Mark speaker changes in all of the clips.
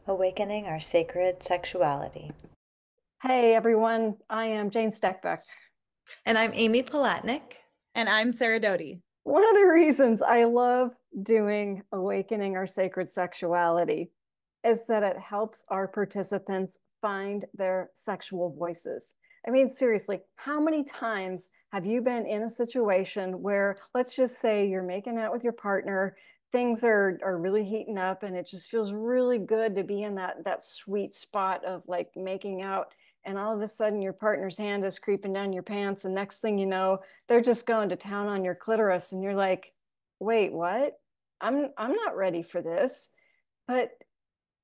Speaker 1: Awakening Our Sacred Sexuality.
Speaker 2: Hey everyone, I am Jane Steckbeck.
Speaker 1: And I'm Amy Palatnik.
Speaker 3: And I'm Sarah Doty.
Speaker 2: One of the reasons I love doing Awakening Our Sacred Sexuality is that it helps our participants find their sexual voices. I mean, seriously, how many times have you been in a situation where, let's just say you're making out with your partner, things are really heating up, and it just feels really good to be in that sweet spot of like making out, and all of a sudden your partner's hand is creeping down your pants, and next thing you know, they're just going to town on your clitoris, and you're like, wait, what? I'm not ready for this. But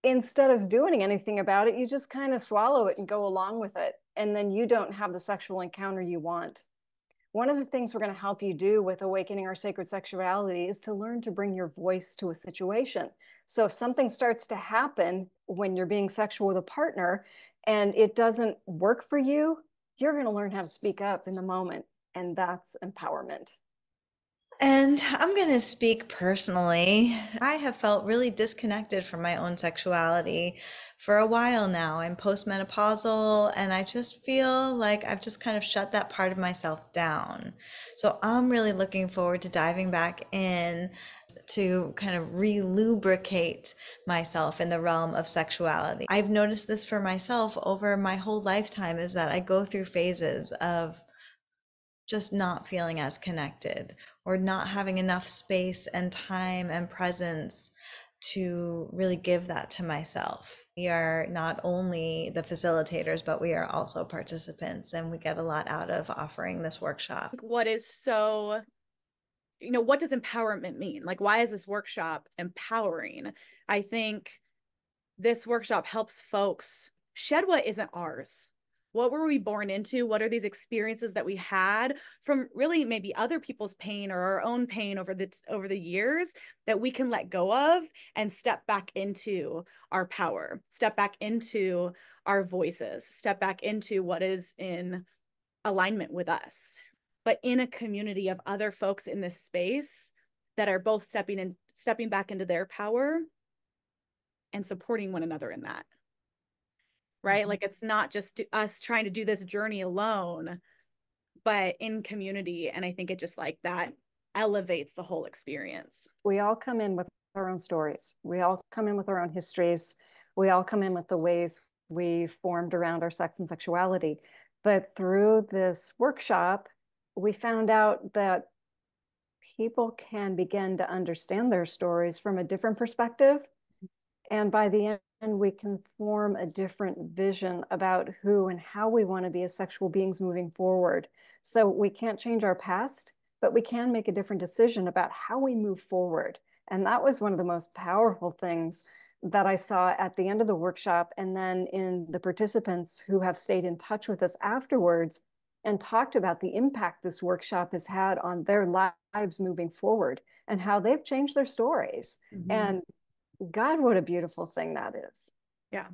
Speaker 2: instead of doing anything about it, you just kind of swallow it and go along with it. And then you don't have the sexual encounter you want. One of the things we're going to help you do with Awakening Our Sacred Sexuality is to learn to bring your voice to a situation. So if something starts to happen when you're being sexual with a partner and it doesn't work for you, you're going to learn how to speak up in the moment. And that's empowerment.
Speaker 1: And I'm going to speak personally. I have felt really disconnected from my own sexuality for a while now. I'm postmenopausal and I just feel like I've just kind of shut that part of myself down. So I'm really looking forward to diving back in to kind of re-lubricate myself in the realm of sexuality. I've noticed this for myself over my whole lifetime is that I go through phases of just not feeling as connected or not having enough space and time and presence to really give that to myself. We are not only the facilitators, but we are also participants, and we get a lot out of offering this workshop.
Speaker 3: What is so, what does empowerment mean? Like, why is this workshop empowering? I think this workshop helps folks shed what isn't ours. What were we born into? What are these experiences that we had from really maybe other people's pain or our own pain over the years that we can let go of and step back into our power, step back into our voices, step back into what is in alignment with us, but in a community of other folks in this space that are both stepping back into their power and supporting one another in that. Right? Mm-hmm. Like, it's not just us trying to do this journey alone, but in community. And I think it just like that elevates the whole experience.
Speaker 2: We all come in with our own stories. We all come in with our own histories. We all come in with the ways we formed around our sex and sexuality. But through this workshop, we found out that people can begin to understand their stories from a different perspective. And by the end, we can form a different vision about who and how we want to be as sexual beings moving forward. So we can't change our past, but we can make a different decision about how we move forward. And that was one of the most powerful things that I saw at the end of the workshop. And then in the participants who have stayed in touch with us afterwards and talked about the impact this workshop has had on their lives moving forward and how they've changed their stories. Mm-hmm. And God, what a beautiful thing that is.
Speaker 3: Yeah.